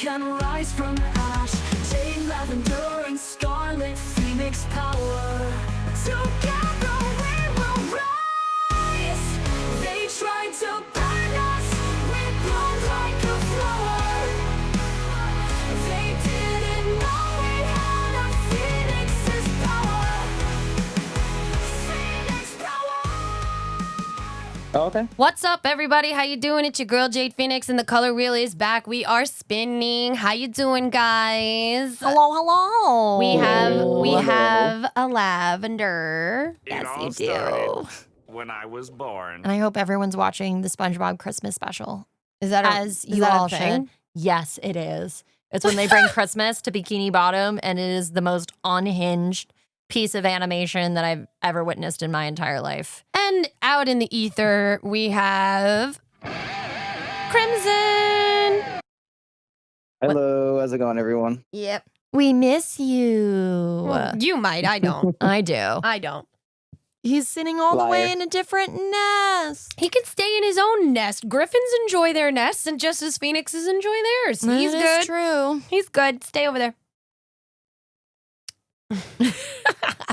can rise from ash. Jade, Lavender, and Scarlet Phoenix power. Together we will rise. They tried to burn us, we blow like a flower. They didn't know we had a Phoenix's power. Phoenix power. Okay. What's up, everybody? How you doing? It's your girl Jade Phoenix, and the color wheel is back. We are spinning. How you doing, guys? Hello, hello. We Hello. have a lavender. It Yes, all you do. started when I was born. And I hope everyone's watching the SpongeBob Christmas special. Is that As is you that a all thing? should. Yes, it is. It's when they bring Christmas to Bikini Bottom, and it is the most unhinged piece of animation that I've ever witnessed in my entire life. And out in the ether, we have Crimson. Hello, how's it going, everyone? Yep. We miss you. Well, you might. I don't. I do. I don't. He's sitting all the way Liar. in a different nest. He can stay in his own nest. Griffins enjoy their nests, and just as Phoenixes enjoy theirs. He's That good. is true. He's good. Stay over there.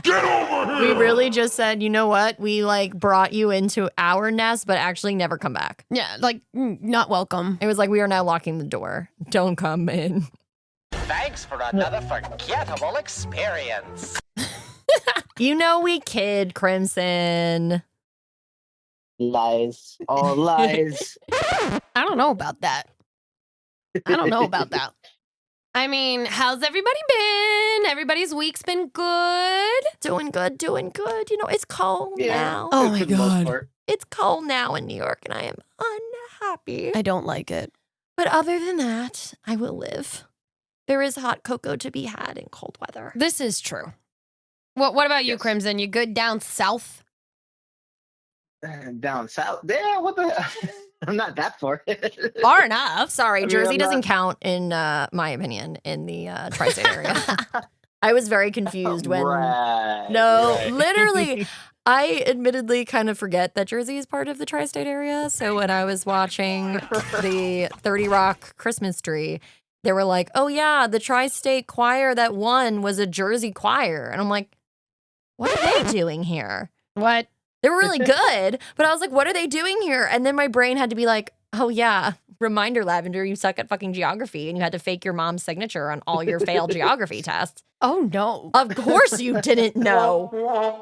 Get over We here! really just said, you know what? We like brought you into our nest, but actually never come back. Yeah, like not welcome. It was like we are now locking the door. Don't come in. Thanks for another forgettable experience. You know we kid, Crimson. Lies. All lies. I don't know about that. I don't know about that. I mean, how's everybody been? Everybody's week's been good. Doing good, doing good. You know, it's cold now. Oh my For the most God. part. It's cold now in New York, and I am unhappy. I don't like it. But other than that, I will live. There is hot cocoa to be had in cold weather. This is true. What about you, Yes. Crimson? You good down south? Down south. Yeah, what the? I'm not that far. Far enough. Sorry, I mean, Jersey I'm doesn't not- count in my opinion in the tri-state area. I was very confused when Right, no, right. literally. I admittedly kind of forget that Jersey is part of the tri-state area. So when I was watching the 30 Rock Christmas tree, they were like, "Oh yeah, the tri-state choir that won was a Jersey choir," and I'm like, "What are they doing here?" What? They were really good, but I was like, what are they doing here? And then my brain had to be like, oh yeah, reminder, Lavender, you suck at fucking geography and you had to fake your mom's signature on all your failed geography tests. Oh no. Of course you didn't know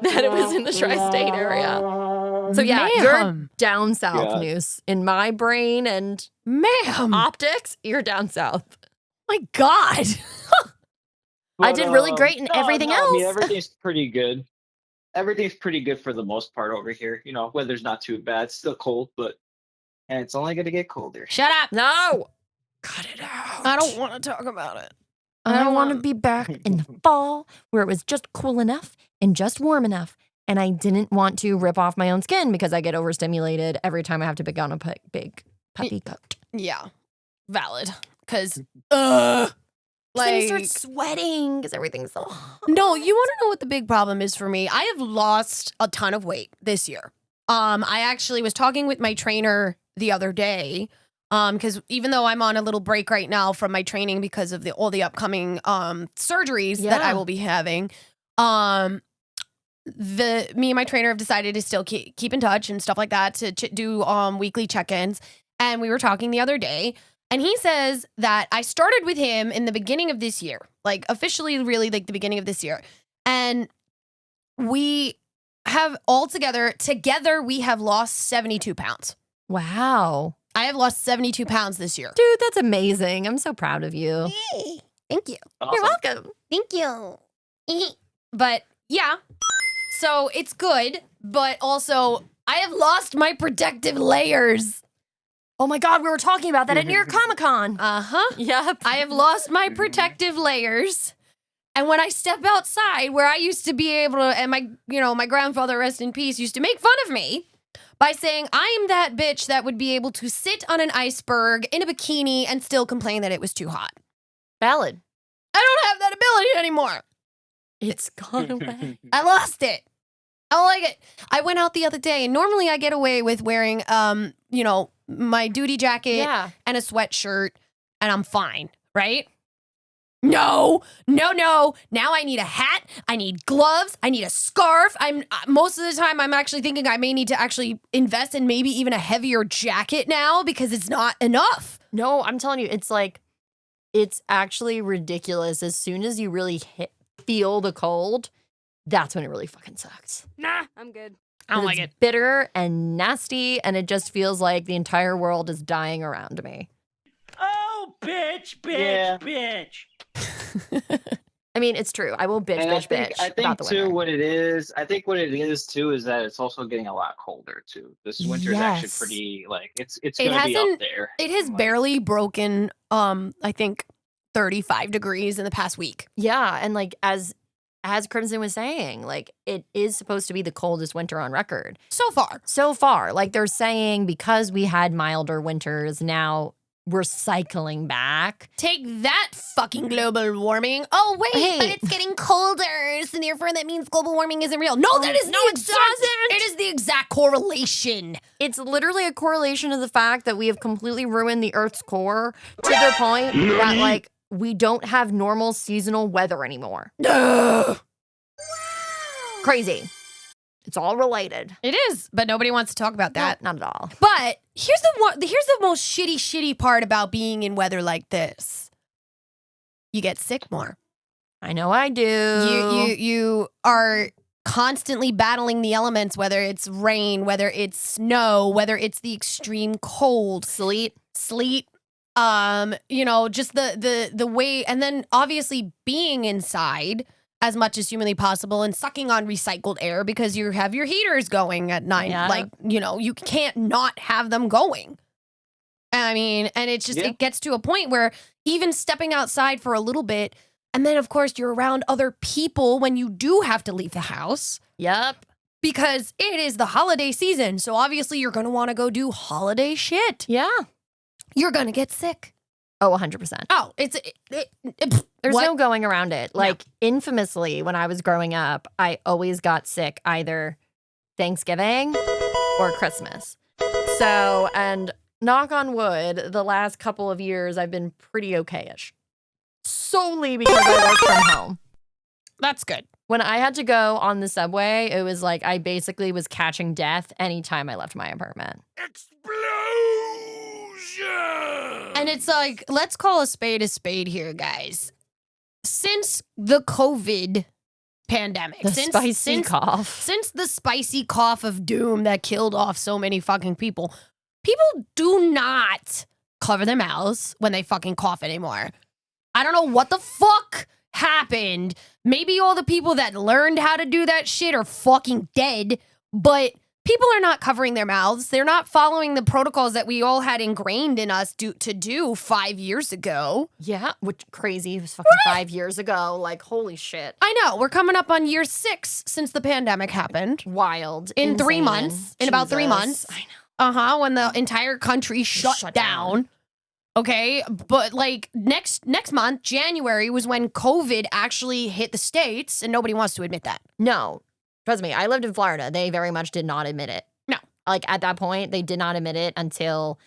that it was in the tri-state area. So yeah, you're Ma'am. down south, Yeah. Noose. In my brain and Ma'am. optics, you're down south. My God. I did really great in no, everything no, I mean, else. everything's pretty good. Everything's pretty good for the most part over here. You know, weather's not too bad. It's still cold, and it's only going to get colder. Shut up. No. Cut it out. I don't want to talk about it. I want to be back in the fall where it was just cool enough and just warm enough. And I didn't want to rip off my own skin because I get overstimulated every time I have to pick on a big puppy coat. Yeah. Valid. Because, Then you start sweating because everything's so hot. No, you want to know what the big problem is for me? I have lost a ton of weight this year. I actually was talking with my trainer the other day, because even though I'm on a little break right now from my training because of all the upcoming surgeries that I Yeah. will be having, me and my trainer have decided to still keep in touch and stuff like that to do weekly check-ins. And we were talking the other day. And he says that I started with him in the beginning of this year, like officially really like the beginning of this year. And we have together we have lost 72 pounds. Wow. I have lost 72 pounds this year. Dude, that's amazing. I'm so proud of you. Thank you. Awesome. You're welcome. Thank you. But yeah, so it's good, but also I have lost my protective layers. Oh my God, we were talking about that at New York Comic Con. Uh-huh. Yep. I have lost my protective layers. And when I step outside where I used to be able to, and my grandfather, rest in peace, used to make fun of me by saying, I'm that bitch that would be able to sit on an iceberg in a bikini and still complain that it was too hot. Valid. I don't have that ability anymore. It's gone away. I lost it. I don't like it. I went out the other day, and normally I get away with wearing, my duty jacket Yeah. and a sweatshirt, and I'm fine. right? No. Now I need a hat. I need gloves. I need a scarf. Most of the time I'm actually thinking I may need to actually invest in maybe even a heavier jacket now because it's not enough. No, I'm telling you, it's actually ridiculous. As soon as you really feel the cold, that's when it really fucking sucks. Nah, I'm good. I don't It's like it. bitter and nasty, and it just feels like the entire world is dying around me. Oh, bitch, Yeah. bitch. I mean, it's true. I will bitch, And bitch, bitch I about think the too winter. what it is. I think what it is too is that it's also getting a lot colder too. This winter is actually Yes. pretty like it's It gonna be hasn't- up there. It has Like, barely broken I think 35 degrees in the past week. Yeah, and like as Crimson was saying, like it is supposed to be the coldest winter on record So far. so far. Like they're saying because we had milder winters, now we're cycling back. Take that fucking global warming. Oh, wait, Hey. but it's getting colder. So therefore that means global warming isn't real. No, that is no, the it exact doesn't. It is the exact correlation. It's literally a correlation of the fact that we have completely ruined the Earth's core to the point that like we don't have normal seasonal weather anymore. Crazy. It's all related. It is, but nobody wants to talk about that. No, not at all. But here's the most shitty part about being in weather like this. You get sick more. I know I do. You are constantly battling the elements, whether it's rain, whether it's snow, whether it's the extreme cold, sleet, just the way, and then obviously being inside as much as humanly possible and sucking on recycled air because you have your heaters going at night. Yeah. Like, you can't not have them going. I mean, and it's just, it gets to a point where even stepping outside for a little bit, and then of course you're around other people when you do have to leave the house Yep. because it is the holiday season. So obviously you're going to want to go do holiday shit. Yeah. You're going to get sick. Oh, 100%. Oh, There's what? no going around it. Like, infamously, when I was growing up, I always got sick either Thanksgiving or Christmas. So, and knock on wood, the last couple of years, I've been pretty okay-ish. Solely because I work from home. That's good. When I had to go on the subway, it was like I basically was catching death anytime I left my apartment. Explosion! And it's like, let's call a spade here, guys. Since the COVID pandemic, The since spicy cough. since the spicy cough of doom that killed off so many fucking people do not cover their mouths when they fucking cough anymore. I don't know what the fuck happened. Maybe all the people that learned how to do that shit are fucking dead, but people are not covering their mouths. They're not following the protocols that we all had ingrained in us to do 5 years ago. Yeah, which crazy. It was fucking 5 years ago. Like, holy shit. I know. We're coming up on year 6 since the pandemic happened. Wild. In 3 Insane. months. In about 3 Jesus. months. I know. When the entire country shut Shut down. down. Okay, but like next month, January, was when COVID actually hit the States, and nobody wants to admit that. No. Trust me, I lived in Florida. They very much did not admit it. No. Like, at that point, they did not admit it until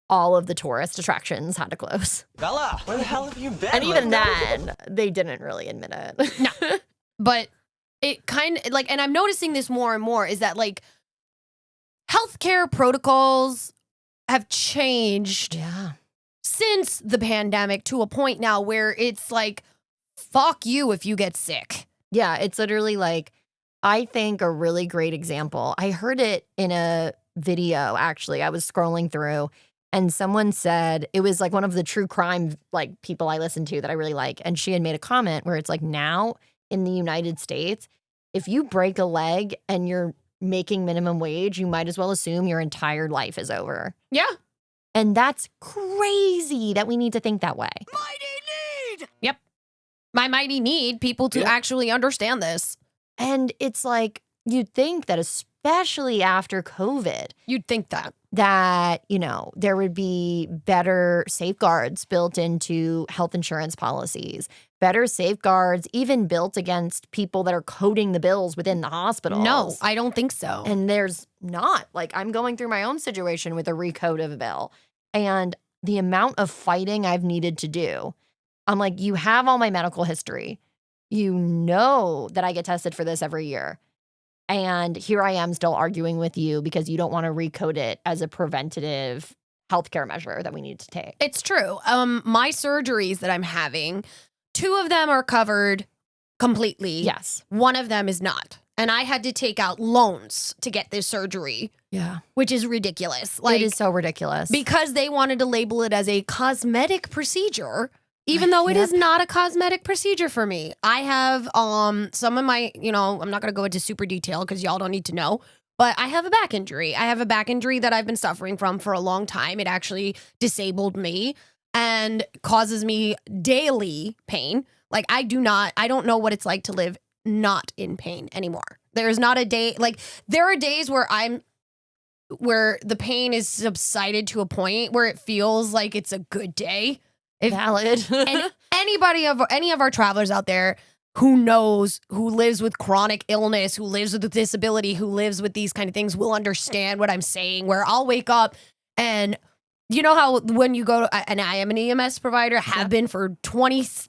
all of the tourist attractions had to close. Bella, where the hell have you been? And even then, they didn't really admit it. No. But it kind of like, and I'm noticing this more and more, is that like healthcare protocols have changed Yeah. since the pandemic to a point now where it's like, fuck you if you get sick. Yeah, it's literally like, I think a really great example. I heard it in a video, actually. I was scrolling through and someone said, it was like one of the true crime like people I listen to that I really like. And she had made a comment where it's like, now in the United States, if you break a leg and you're making minimum wage, you might as well assume your entire life is over. Yeah. And that's crazy that we need to think that way. Yep. My mighty need people to actually understand this. And it's like, you'd think that especially after COVID, You'd think that. that, you know, there would be better safeguards built into health insurance policies, better safeguards even built against people that are coding the bills within the hospitals. No, I don't think so. And there's not. Like, I'm going through my own situation with a recode of a bill, and the amount of fighting I've needed to do I'm like, you have all my medical history. You know that I get tested for this every year. And here I am still arguing with you because you don't want to recode it as a preventative healthcare measure that we need to take. It's true. My surgeries that I'm having, 2 of them are covered completely. Yes. One of them is not. And I had to take out loans to get this surgery, Yeah. which is ridiculous. It is so ridiculous. Because they wanted to label it as a cosmetic procedure, even though it is not a cosmetic procedure for me. I have some of my, I'm not going to go into super detail because y'all don't need to know, but I have a back injury. I have a back injury that I've been suffering from for a long time. It actually disabled me and causes me daily pain. Like I don't know what it's like to live not in pain anymore. There's not a day, like there are days where where the pain is subsided to a point where it feels like it's a good day. Valid. And any of our travelers out there who knows, who lives with chronic illness, who lives with a disability, who lives with these kind of things will understand what I'm saying, where I'll wake up and you know how when you go to, and I am an EMS provider, have been for 25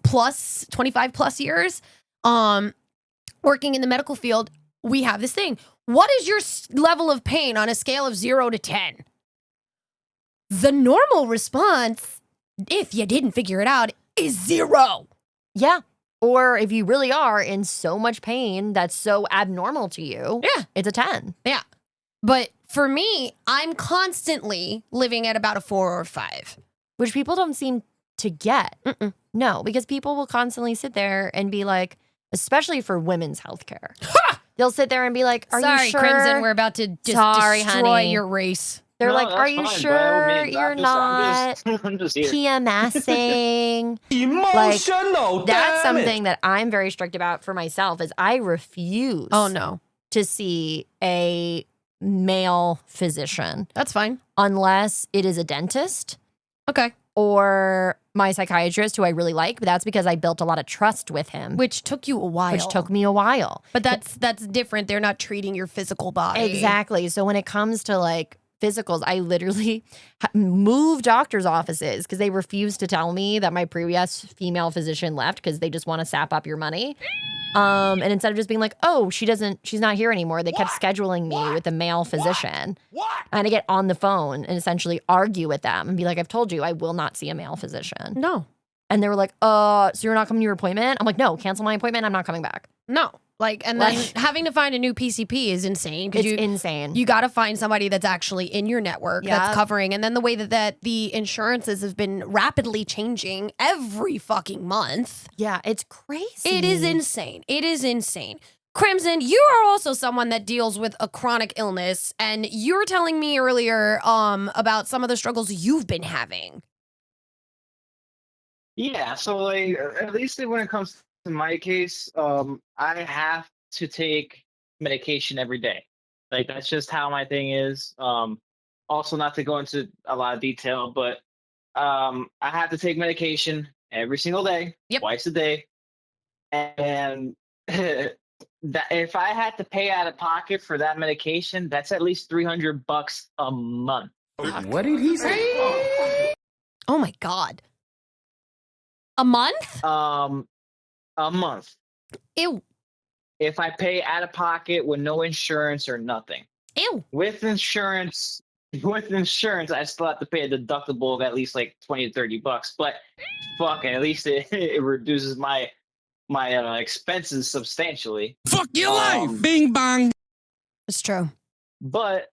plus years, working in the medical field, we have this thing. What is your level of pain on a scale of 0 to 10? The normal response, if you didn't figure it out, is 0. Yeah. Or if you really are in so much pain that's so abnormal to you, it's a 10. Yeah. But for me, I'm constantly living at about a 4 or 5. Which people don't seem to get. Mm-mm. No, because people will constantly sit there and be like, especially for women's healthcare. They'll sit there and be like, are Sorry, you sure? Crimson, we're about to just Sorry, destroy honey. your race. They're No, like, that's are you fine, by all sure means. you're not I'm just here. PMSing? Emotional That's damage. something that I'm very strict about for myself is I refuse Oh, no. to see a male physician That's fine. unless it is a dentist Okay. or my psychiatrist who I really like, but that's because I built a lot of trust with him, Which took you a while. which took me a while. But that's different. They're not treating your physical body. Exactly. So when it comes to like physicals, I literally move doctors' offices because they refuse to tell me that my previous female physician left because they just want to sap up your money. And instead of just being like, oh, she's not here anymore, they kept scheduling me with a male physician. And I get on the phone and essentially argue with them and be like, I've told you I will not see a male physician. No. And they were like, so you're not coming to your appointment? I'm like, no, cancel my appointment. I'm not coming back. No. And then having to find a new PCP is insane. It's insane. You got to find somebody that's actually in your network that's covering. And then the way that the insurances have been rapidly changing every fucking month. Yeah, it's crazy. It is insane. It is insane. Crimson, you are also someone that deals with a chronic illness. And you were telling me earlier about some of the struggles you've been having. Yeah, so like at least when it comes to my case, I have to take medication every day. Like that's just how my thing is. Also, not to go into a lot of detail, but I have to take medication every single day, twice a day, and that if I had to pay out of pocket for that medication, that's at least $300 a month. What did he say? Oh my God. A month? A month. Ew. If I pay out of pocket with no insurance or nothing. Ew. With insurance, I still have to pay a deductible of at least like $20 to $30. But fuck, at least it reduces my expenses substantially. Fuck your life, bing bong. It's true. But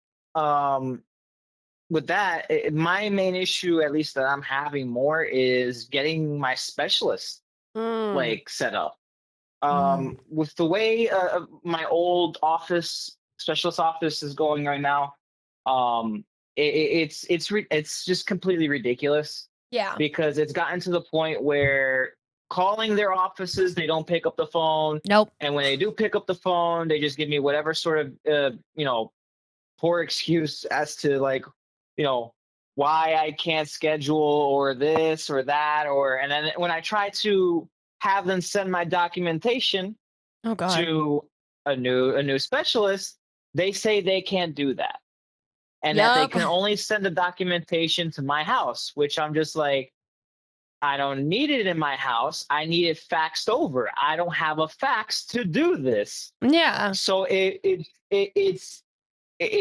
with that, my main issue, at least that I'm having more, is getting my specialist like set up. With the way my old specialist office is going right now, it's just completely ridiculous. Yeah. Because it's gotten to the point where calling their offices, they don't pick up the phone. Nope. And when they do pick up the phone, they just give me whatever sort of poor excuse as to like, why I can't schedule or this or that, and then when I try to have them send my documentation to a new specialist, they say they can't do that. And that they can only send the documentation to my house, which I'm just like, I don't need it in my house. I need it faxed over. I don't have a fax to do this. Yeah. So it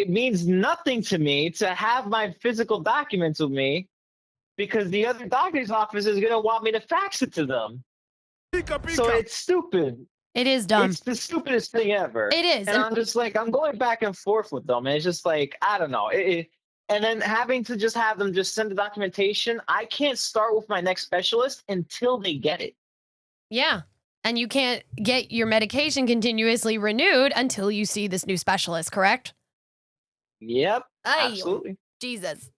means nothing to me to have my physical documents with me because the other doctor's office is going to want me to fax it to them. So it's stupid. It is dumb. It's the stupidest thing ever. It is. And I'm just like, I'm going back and forth with them. And it's just like, I don't know. And then having to just have them just send the documentation. I can't start with my next specialist until they get it. Yeah. And you can't get your medication continuously renewed until you see this new specialist, correct? Yep. Ay, Absolutely. Jesus.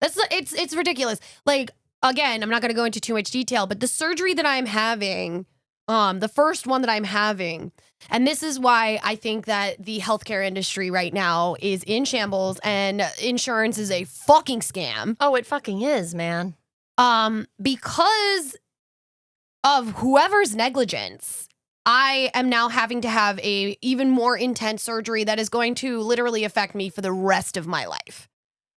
It's ridiculous. Like, again, I'm not going to go into too much detail, but the surgery that I'm having, the first one that I'm having, and this is why I think that the healthcare industry right now is in shambles and insurance is a fucking scam. Oh, it fucking is, man. Because of whoever's negligence, I am now having to have a even more intense surgery that is going to literally affect me for the rest of my life.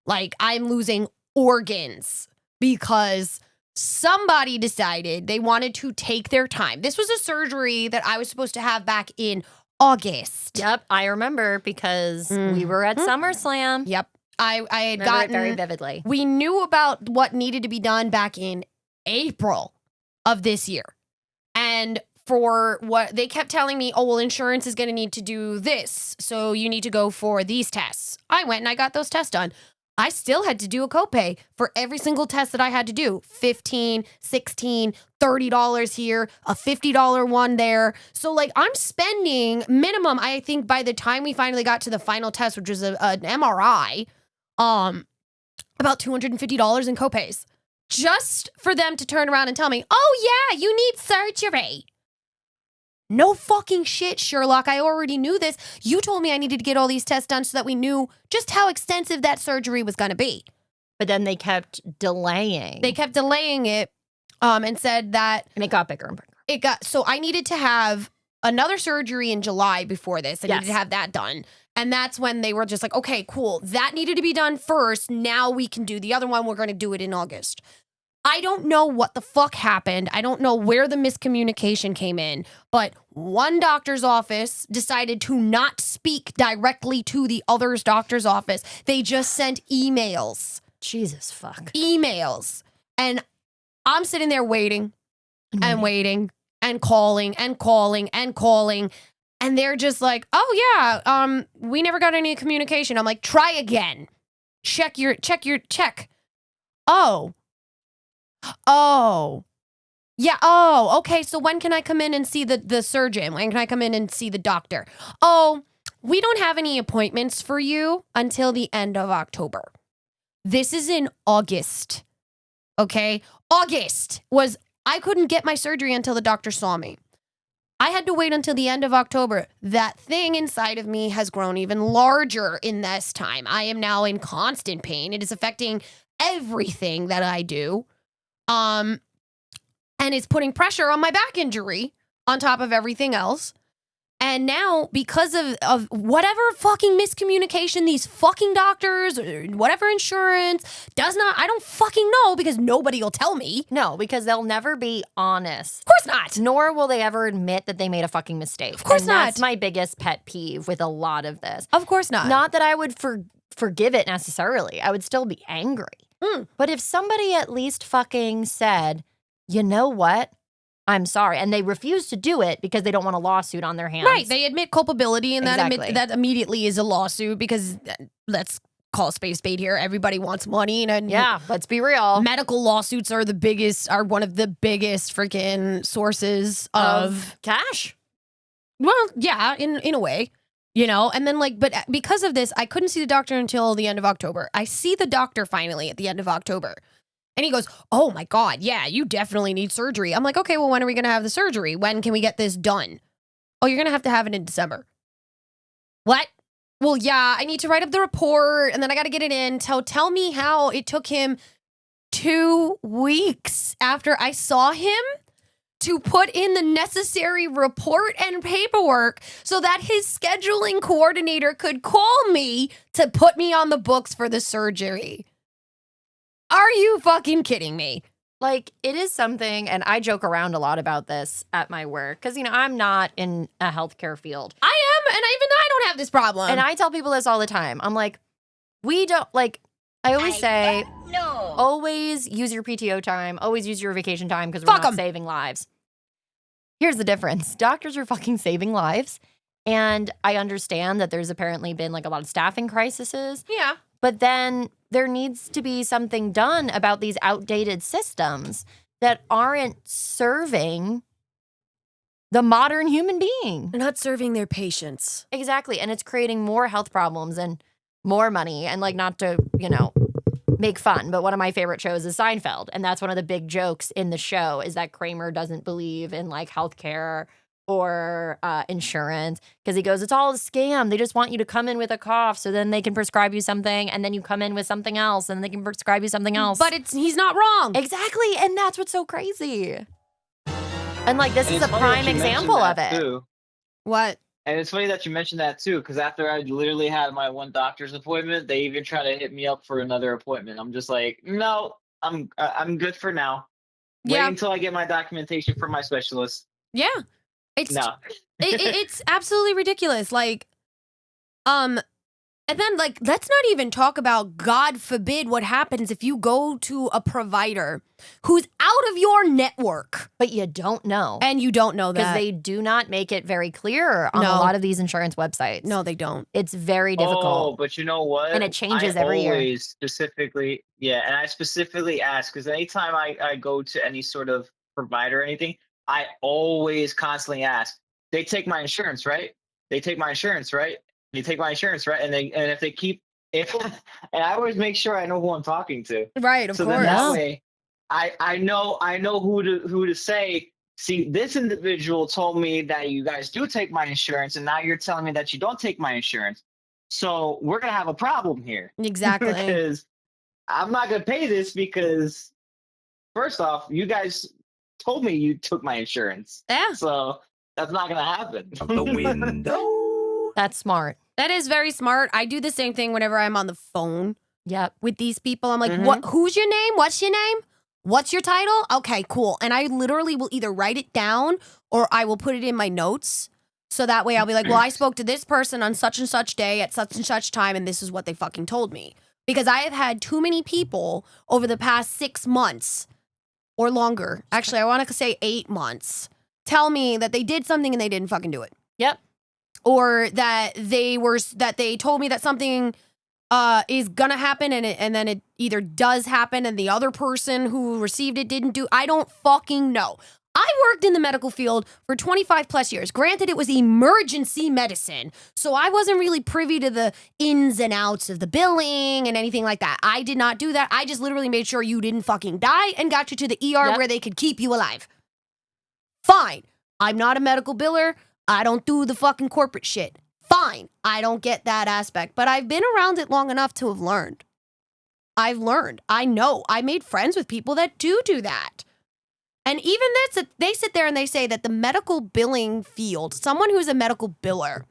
Like, I'm losing organs because somebody decided they wanted to take their time. This was a surgery that I was supposed to have back in August. Yep, I remember because we were at SummerSlam. Yep. I had Remember it gotten very vividly. We knew about what needed to be done back in April of this year. And for what they kept telling me, oh, well, insurance is going to need to do this. So you need to go for these tests. I went and I got those tests done. I still had to do a copay for every single test that I had to do. $15, $16, $30 here, a $50 one there. So like I'm spending minimum, I think by the time we finally got to the final test, which was an MRI, about $250 in copays. Just for them to turn around and tell me, oh yeah, you need surgery. No fucking shit, Sherlock. I already knew this. You told me I needed to get all these tests done so that we knew just how extensive that surgery was going to be. But then they kept delaying. They kept delaying it and said that... And it got bigger and bigger. So I needed to have another surgery in July before this. I needed to have that done. And that's when they were just like, okay, cool. That needed to be done first. Now we can do the other one. We're going to do it in August. I don't know what the fuck happened. I don't know where the miscommunication came in, but one doctor's office decided to not speak directly to the other's doctor's office. They just sent emails. Jesus fuck. Emails. And I'm sitting there waiting and waiting and calling and calling and calling. And they're just like, oh yeah, we never got any communication. I'm like, try again. Check. Oh, yeah. Oh, okay. So when can I come in and see the surgeon? When can I come in and see the doctor? Oh, we don't have any appointments for you until the end of October. This is in August. Okay. I couldn't get my surgery until the doctor saw me. I had to wait until the end of October. That thing inside of me has grown even larger in this time. I am now in constant pain. It is affecting everything that I do. And it's putting pressure on my back injury on top of everything else. And now, because of whatever fucking miscommunication these fucking doctors or whatever insurance does not, I don't fucking know because nobody will tell me. No, because they'll never be honest. Of course not. Nor will they ever admit that they made a fucking mistake. Of course not. That's my biggest pet peeve with a lot of this. Of course not. Not that I would forgive it necessarily. I would still be angry. But if somebody at least fucking said, you know what? I'm sorry. And they refuse to do it because they don't want a lawsuit on their hands. Right. They admit culpability and Exactly. that immediately is a lawsuit because let's call a spade here. Everybody wants money. And Yeah, let's be real. medical lawsuits are one of the biggest freaking sources of cash. Well, yeah, in a way. You know, and then but because of this, I couldn't see the doctor until the end of October. I see the doctor finally at the end of October. And he goes, oh my God, yeah, you definitely need surgery. I'm like, okay, well, when are we going to have the surgery? When can we get this done? Oh, you're going to have it in December. What? Well, yeah, I need to write up the report and then I got to get it in. Tell me how it took him 2 weeks after I saw him to put in the necessary report and paperwork so that his scheduling coordinator could call me to put me on the books for the surgery. Are you fucking kidding me? like, it is something, and I joke around a lot about this at my work because, I'm not in a healthcare field. I am, and even I don't have this problem. And I tell people this all the time. I'm like, we don't, like, I always say, always use your PTO time, always use your vacation time because we're Fuck not 'em. saving lives. Here's the difference. Doctors are fucking saving lives. And I understand that there's apparently been like a lot of staffing crises. Yeah. But then there needs to be something done about these outdated systems that aren't serving the modern human being. They're not serving their patients. Exactly. And it's creating more health problems and more money. And like, not to, make fun, but one of my favorite shows is Seinfeld. And that's one of the big jokes in the show is that Kramer doesn't believe in like healthcare or insurance because he goes, it's all a scam. They just want you to come in with a cough so then they can prescribe you something and then you come in with something else and they can prescribe you something else. But he's not wrong. Exactly. And that's what's so crazy. And like, this And is a it's funny prime that you mentioned example of that, it. too. What? And it's funny that you mentioned that too, because after I literally had my one doctor's appointment, they even try to hit me up for another appointment. I'm just like, no, I'm good for now. Yeah. Wait until I get my documentation from my specialist. Yeah. It's No. it's absolutely ridiculous. Like, and then like, let's not even talk about, God forbid, what happens if you go to a provider who's out of your network But you don't know. and you don't know Because that. they do not make it very clear on a No. lot of these insurance websites. No, they don't. It's very Oh, difficult. but you know what? And it changes I every year. always specifically, and I specifically ask because anytime I go to any sort of provider or anything, I always constantly ask. They take my insurance, right? They take my insurance, right? They take my insurance, right? And if they keep and I always make sure I know who I'm talking to. Right, of So course. then that way, I know who to say. See, this individual told me that you guys do take my insurance, and now you're telling me that you don't take my insurance. So we're gonna have a problem here. Exactly. Because I'm not gonna pay this because first off, you guys told me you took my insurance. Yeah. So that's not gonna happen. The window. That's smart. That is very smart. I do the same thing whenever I'm on the phone Yep. with these people. I'm like, Mhm. what? Who's your name? What's your name? What's your title? Okay, cool. And I literally will either write it down or I will put it in my notes. So that way I'll be like, well, I spoke to this person on such and such day at such and such time, and this is what they fucking told me. Because I have had too many people over the past 6 months or longer, actually, I want to say 8 months, tell me that they did something and they didn't fucking do it. Yep. Or that they told me that something is gonna happen and then it either does happen and the other person who received it didn't do. I don't fucking know. I worked in the medical field for 25 plus years. Granted, it was emergency medicine, so I wasn't really privy to the ins and outs of the billing and anything like that. I did not do that. I just literally made sure you didn't fucking die and got you to the ER Yep. where they could keep you alive. Fine. I'm not a medical biller. I don't do the fucking corporate shit. Fine. I don't get that aspect, but I've been around it long enough to have learned. I've learned. I know. I made friends with people that do that. And even this, they sit there and they say that the medical billing field, someone who's a medical biller,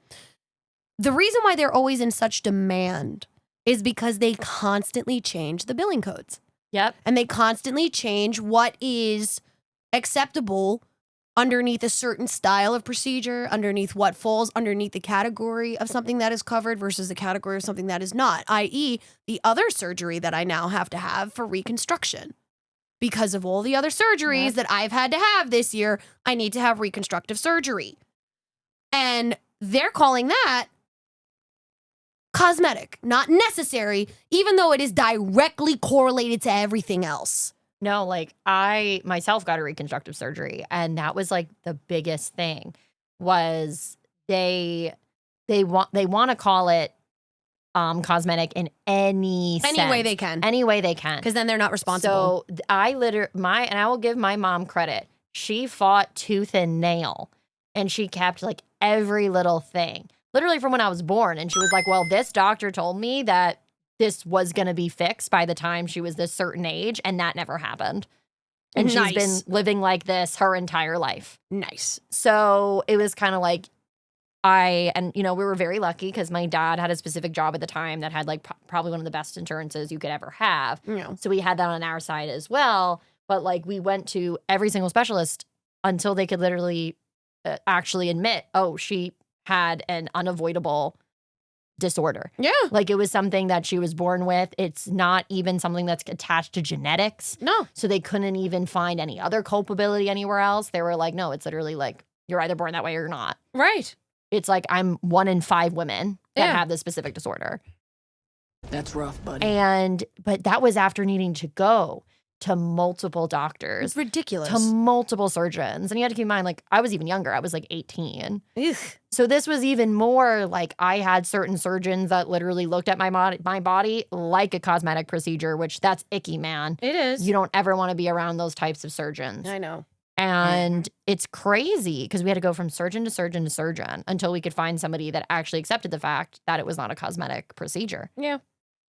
the reason why they're always in such demand is because they constantly change the billing codes. Yep. And they constantly change what is acceptable underneath a certain style of procedure, underneath what falls underneath the category of something that is covered versus the category of something that is not, i.e., the other surgery that I now have to have for reconstruction. Because of all the other surgeries Yep. that I've had to have this year, I need to have reconstructive surgery. And they're calling that cosmetic, not necessary, even though it is directly correlated to everything else. No, like I myself got a reconstructive surgery, and that was like the biggest thing was they want to call it cosmetic in any Any sense. way they can. Any way they can. Because then they're not responsible. So and I will give my mom credit. She fought tooth and nail, and she kept like every little thing, literally from when I was born. And she was like, well, this doctor told me that this was going to be fixed by the time she was this certain age, and that never happened. And she's Nice. been living like this her entire life. Nice. So it was kind of like we were very lucky because my dad had a specific job at the time that had like probably one of the best insurances you could ever have. You know. So we had that on our side as well. But like we went to every single specialist until they could literally actually admit, oh, she had an unavoidable disorder. Yeah. Like it was something that she was born with. It's not even something that's attached to genetics. No. So they couldn't even find any other culpability anywhere else. They were like, no, it's literally like you're either born that way or you're not. Right. It's like I'm 1 in 5 women that Yeah. have this specific disorder. That's rough, buddy. But that was after needing to go to multiple doctors, It's ridiculous. to multiple surgeons. And you had to keep in mind, like, I was even younger. I was like 18. Ugh. So this was even more like I had certain surgeons that literally looked at my body like a cosmetic procedure, which that's icky, man. It is. You don't ever want to be around those types of surgeons. I know. And it's crazy because we had to go from surgeon to surgeon to surgeon until we could find somebody that actually accepted the fact that it was not a cosmetic procedure. Yeah.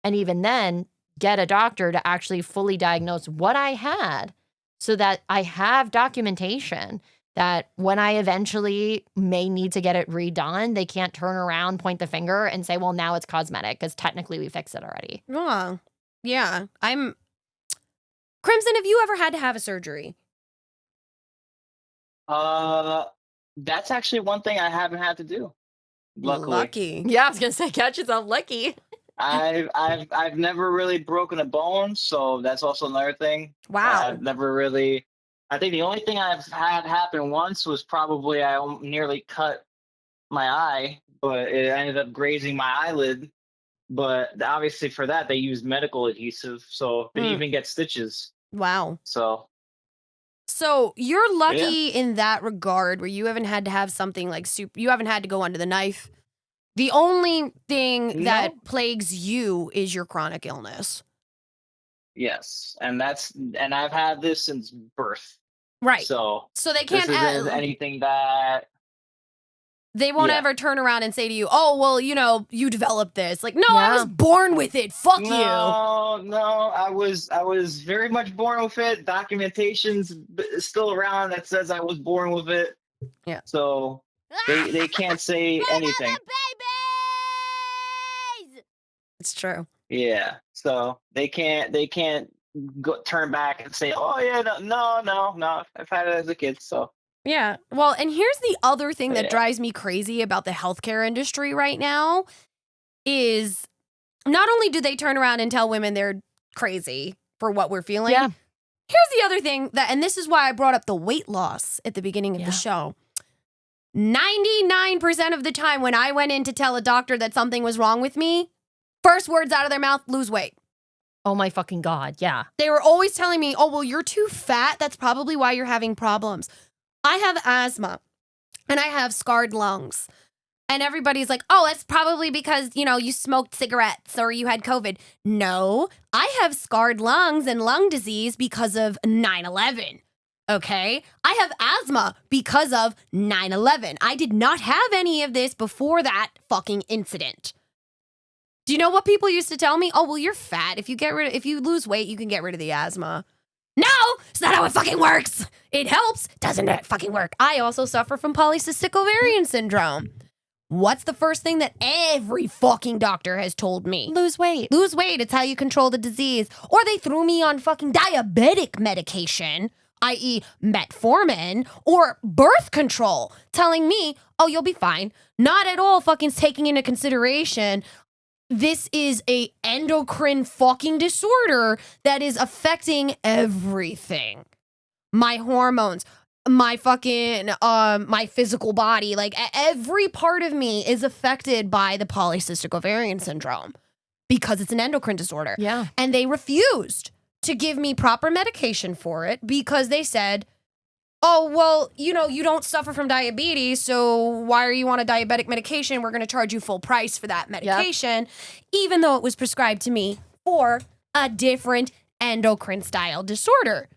And even then, get a doctor to actually fully diagnose what I had so that I have documentation that when I eventually may need to get it redone, they can't turn around, point the finger, and say, well, now it's cosmetic because technically we fixed it already. Well, yeah. Crimson, have you ever had to have a surgery? That's actually one thing I haven't had to do. Luckily, Lucky. Yeah, I was going to say, catch yourself lucky. I've never really broken a bone, so that's also another thing. Wow. I've never really. I think the only thing I've had happen once was probably I nearly cut my eye, but it ended up grazing my eyelid. But obviously, for that they used medical adhesive, so they even get stitches. Wow. So you're lucky in that regard where you haven't had to have something like you haven't had to go under the knife. The only thing that plagues you is your chronic illness. yes, and I've had this since birth. Right. So they can't this isn't anything that. They won't Yeah. ever turn around and say to you, "Oh, well, you developed this." Like, no, I Yeah. was born with it. Fuck you. No, I was very much born with it. Documentation's still around that says I was born with it. Yeah. So they can't say anything. It's true. Yeah. So they can't turn back and say, "Oh yeah, no. I've had it as a kid." So Yeah. Well, and here's the other thing that Yeah. drives me crazy about the healthcare industry right now is not only do they turn around and tell women they're crazy for what we're feeling. Yeah. Here's the other thing and this is why I brought up the weight loss at the beginning of the show. 99% of the time when I went in to tell a doctor that something was wrong with me, first words out of their mouth, lose weight. Oh my fucking God. Yeah. They were always telling me, oh, well, you're too fat. That's probably why you're having problems. I have asthma and I have scarred lungs. And everybody's like, oh, that's probably because, you smoked cigarettes or you had COVID. No, I have scarred lungs and lung disease because of 9/11. Okay? I have asthma because of 9/11. I did not have any of this before that fucking incident. Do you know what people used to tell me? Oh, well, you're fat. If you lose weight, you can get rid of the asthma. No, it's not how it fucking works. It helps. Doesn't it fucking work? I also suffer from polycystic ovarian syndrome. What's the first thing that every fucking doctor has told me? Lose weight. Lose weight. It's how you control the disease. Or they threw me on fucking diabetic medication, i.e. metformin, or birth control, telling me, oh, you'll be fine. Not at all fucking taking into consideration this is a endocrine fucking disorder that is affecting everything. My hormones, my fucking, my physical body, like every part of me is affected by the polycystic ovarian syndrome because it's an endocrine disorder. Yeah. And they refused to give me proper medication for it because they said, oh, well, you don't suffer from diabetes, so why are you on a diabetic medication? We're going to charge you full price for that medication, even though it was prescribed to me for a different endocrine style disorder.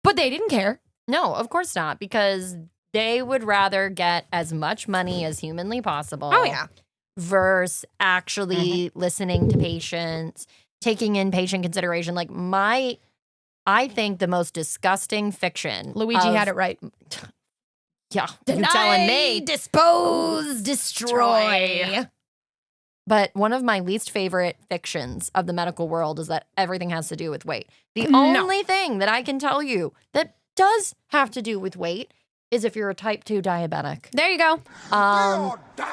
But they didn't care. No, of course not, because they would rather get as much money as humanly possible. Oh, yeah. Versus actually listening to patients, taking in patient consideration. Like I think the most disgusting fiction. Luigi had it right. Yeah, Deny, you telling me? dispose, destroy. but one of my least favorite fictions of the medical world is that everything has to do with weight. The No. only thing that I can tell you that does have to do with weight is if you're a type 2 diabetic. There you go.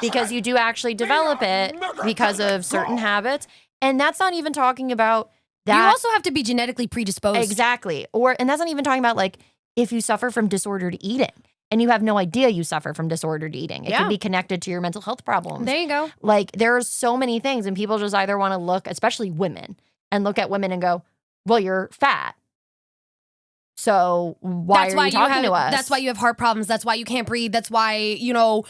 Because you do actually develop it because of certain habits. And that's not even talking about that. You also have to be genetically predisposed. Exactly. And that's not even talking about like if you suffer from disordered eating and you have no idea you suffer from disordered eating. It Yeah. can be connected to your mental health problems. There you go. Like there are so many things, and people just either want to look, especially women, and look at women and go, well, you're fat. So why are you talking to us? That's why you have heart problems. That's why you can't breathe. That's why you're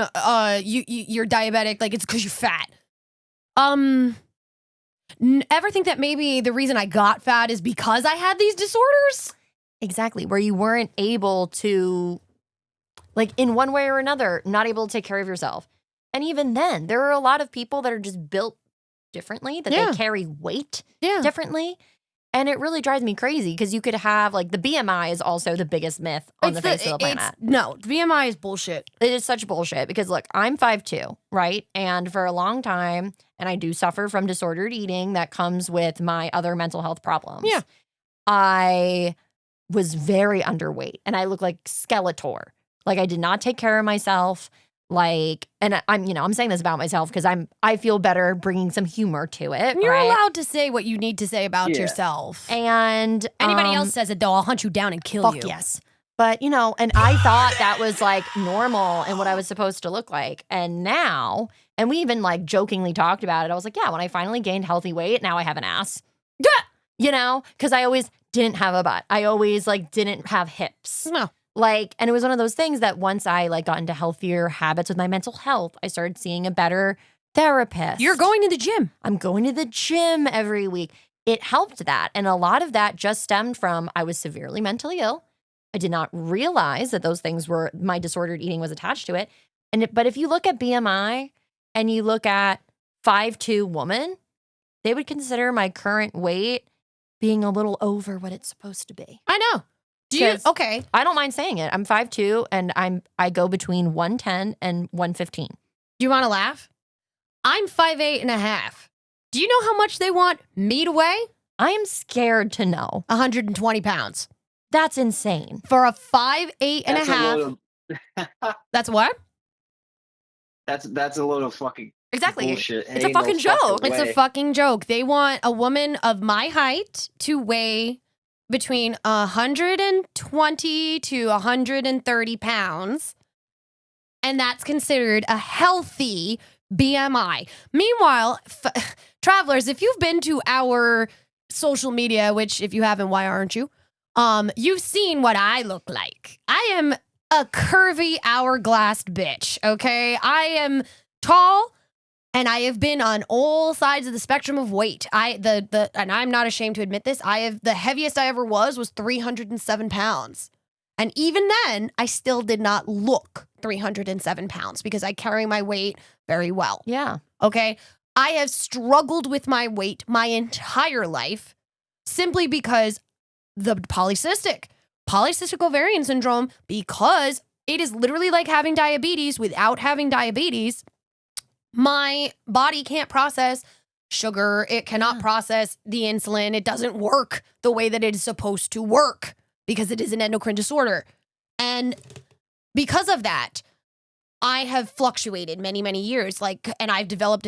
diabetic. Like it's because you're fat. Ever think that maybe the reason I got fat is because I had these disorders? Exactly, where you weren't able to, like in one way or another, not able to take care of yourself. And even then, there are a lot of people that are just built differently, that Yeah. they carry weight Yeah. differently. And it really drives me crazy because you could have like the BMI is also the biggest myth on the face of the planet. No, BMI is bullshit. It is such bullshit because look, I'm 5'2", right? And for a long time, and I do suffer from disordered eating that comes with my other mental health problems. Yeah. I was very underweight and I look like Skeletor. Like I did not take care of myself. Like, and I'm saying this about myself because I feel better bringing some humor to it. You're right? allowed to say what you need to say about Yeah. yourself. And Anybody else says it though, I'll hunt you down and kill fuck you. yes. But and I thought that was like normal and what I was supposed to look like. And now, and we even like jokingly talked about it. I was like, yeah, when I finally gained healthy weight, now I have an ass. Because I always didn't have a butt. I always like didn't have hips. No. Like, and it was one of those things that once I like got into healthier habits with my mental health, I started seeing a better therapist. You're going to the gym. I'm going to the gym every week. It helped that. And a lot of that just stemmed from I was severely mentally ill. I did not realize that those things were, my disordered eating was attached to it. But if you look at BMI and you look at 5'2" woman, they would consider my current weight being a little over what it's supposed to be. I know. Do you? 'Cause Okay. I don't mind saying it. I'm 5'2" and I go between 110 and 115. Do you want to laugh? I'm 5'8.5". Do you know how much they want me to weigh? I am scared to know. 120 pounds. That's insane. For a 5'8 and a That's half. load of, That's what? that's a load of fucking Exactly. bullshit. It's a fucking joke. It's a way. fucking joke. They want a woman of my height to weigh between 120 to 130 pounds. And that's considered a healthy BMI. Meanwhile, travelers, if you've been to our social media, which if you haven't, why aren't you? You've seen what I look like. I am a curvy hourglassed bitch, okay? I am tall and I have been on all sides of the spectrum of weight. And I'm not ashamed to admit this. The heaviest I ever was 307 pounds. And even then, I still did not look 307 pounds because I carry my weight very well. Yeah. Okay. I have struggled with my weight my entire life simply because the polycystic ovarian syndrome, because it is literally like having diabetes without having diabetes. My body can't process sugar. It cannot process the insulin. It doesn't work the way that it is supposed to work because it is an endocrine disorder. And because of that, I have fluctuated many, many years. And I've developed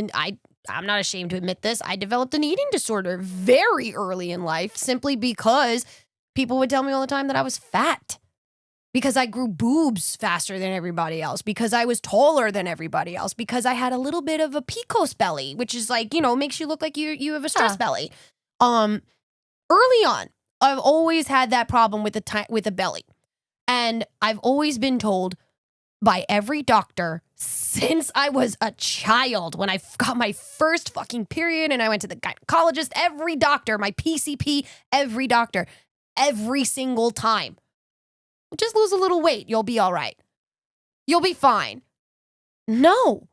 I'm not ashamed to admit this. I developed an eating disorder very early in life simply because people would tell me all the time that I was fat. Because I grew boobs faster than everybody else. Because I was taller than everybody else. Because I had a little bit of a Picos belly, which is like, makes you look like you have a stress belly. Early on, I've always had that problem with the belly. And I've always been told by every doctor since I was a child, when I got my first fucking period and I went to the gynecologist, every doctor, my PCP, every doctor, every single time. Just lose a little weight. You'll be all right. You'll be fine. No.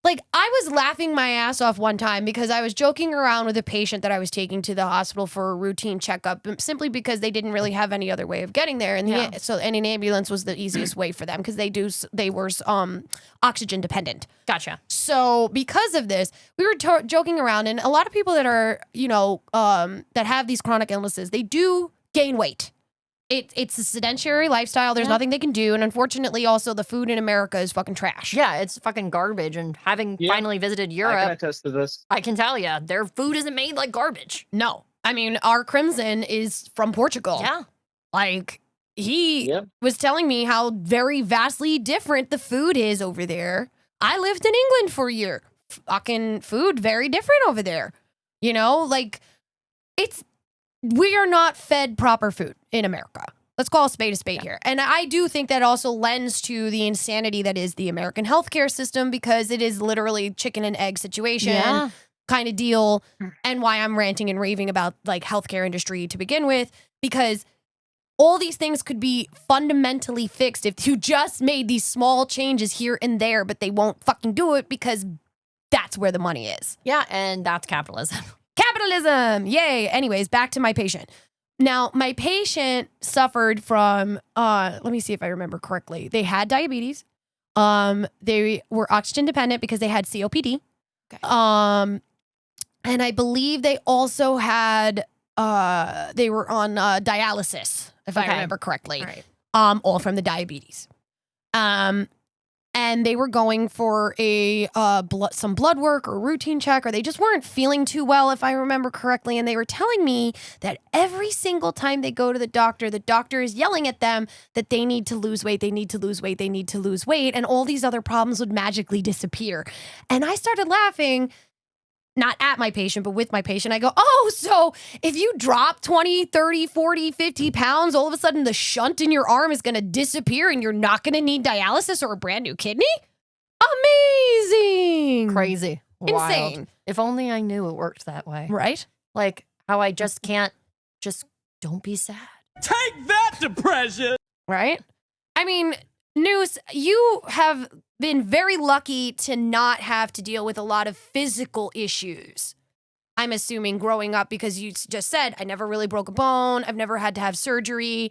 Like, I was laughing my ass off one time because I was joking around with a patient that I was taking to the hospital for a routine checkup, simply because they didn't really have any other way of getting there, and Yeah. and an ambulance was the easiest way for them because they were oxygen dependent. Gotcha. So because of this, we were joking around, and a lot of people that are that have these chronic illnesses, they do gain weight. It's a sedentary lifestyle. There's nothing they can do. And unfortunately, also, the food in America is fucking trash. Yeah, it's fucking garbage. And having finally visited I Europe, can attest to this. I can tell you, their food isn't made like garbage. No. I mean, our Crimson is from Portugal. Yeah. Like, he was telling me how very vastly different the food is over there. I lived in England for a year. Fucking food, very different over there. You know, like, we are not fed proper food in America. Let's call a spade here. And I do think that also lends to the insanity that is the American healthcare system, because it is literally chicken and egg situation kind of deal. And why I'm ranting and raving about like healthcare industry to begin with, because all these things could be fundamentally fixed if you just made these small changes here and there, but they won't fucking do it because that's where the money is. Yeah, and that's capitalism. Capitalism! Yay! Anyways, back to my patient. Now, my patient suffered from, let me see if I remember correctly. They had diabetes. They were oxygen dependent because they had COPD. Okay. And I believe they also had, they were on dialysis, if I remember correctly. Right. All from the diabetes. And they were going for a some blood work or routine check, or they just weren't feeling too well, if I remember correctly. And they were telling me that every single time they go to the doctor is yelling at them that they need to lose weight, they need to lose weight, they need to lose weight, and all these other problems would magically disappear. And I started laughing. Not at my patient, but with my patient. I go, oh, so if you drop 20, 30, 40, 50 pounds, all of a sudden the shunt in your arm is going to disappear and you're not going to need dialysis or a brand new kidney? Amazing. Crazy. Insane. Wild. If only I knew it worked that way. Right? Like how I just can't, don't be sad. Take that, depression! Right? I mean, Noose, you have been very lucky to not have to deal with a lot of physical issues. I'm assuming growing up, because you just said, I never really broke a bone. I've never had to have surgery.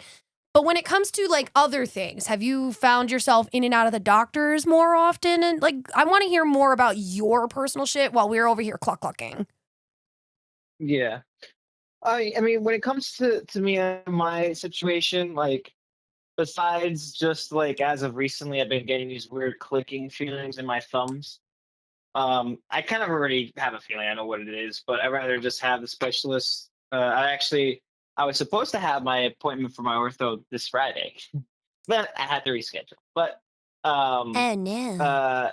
But when it comes to like other things, have you found yourself in and out of the doctors more often? And like, I want to hear more about your personal shit while we're over here clucking. Yeah. I mean, when it comes to me and my situation, like, besides just like as of recently, I've been getting these weird clicking feelings in my thumbs. I kind of already have a feeling I know what it is, but I'd rather just have the specialist. I was supposed to have my appointment for my ortho this Friday, but I had to reschedule. But Oh no.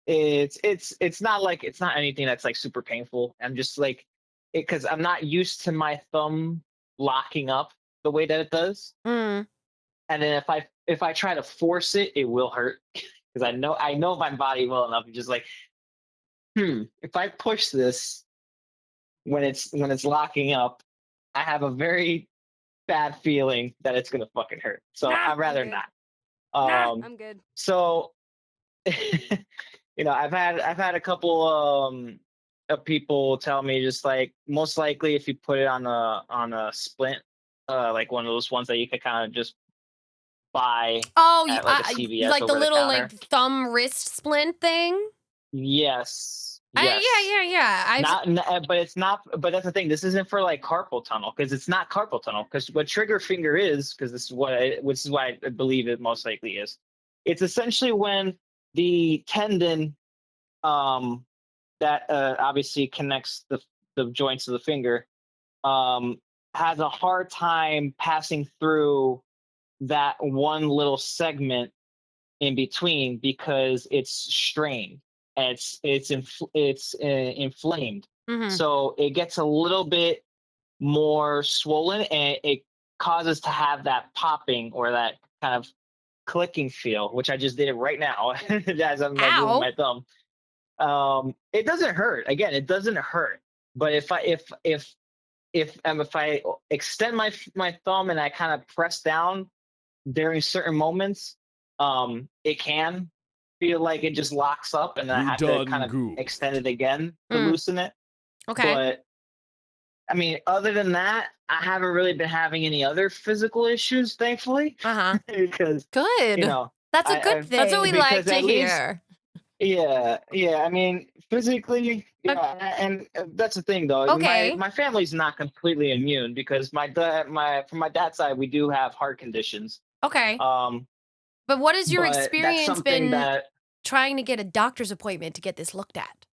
it's not anything that's like super painful. I'm just like because I'm not used to my thumb locking up the way that it does. Mm. And then if I try to force it, it will hurt because I know my body well enough. I'm just like, if I push this when it's locking up, I have a very bad feeling that it's gonna fucking hurt. So I'd rather not. I'm good. So, I've had a couple of people tell me just like most likely if you put it on a splint, like one of those ones that you could kind of just buy. Oh, at, like, a CVS like the over the little counter. like thumb wrist splint thing? Yes. Yeah. But it's not. But that's the thing. This isn't for like carpal tunnel because it's not carpal tunnel. Because what trigger finger is, because this is what I believe it most likely is. It's essentially when the tendon, that obviously connects the joints of the finger, has a hard time passing through that one little segment in between because it's strained. And it's inflamed, so it gets a little bit more swollen, and it causes to have that popping or that kind of clicking feel, which I just did it right now as I'm like, moving my thumb. It doesn't hurt. Again, it doesn't hurt. But if I extend my thumb and I kind of press down during certain moments, it can. feel like it just locks up, and then I have to kind of extend it again to loosen it. Okay. But I mean, other than that, I haven't really been having any other physical issues, thankfully, because Good. you know That's a good thing. That's what we like because to at least- hear. Yeah. I mean, physically, and that's the thing, though. Okay. My family's not completely immune because from my dad's side, we do have heart conditions. Okay. But what has your but that's experience something been trying to get a doctor's appointment to get this looked at?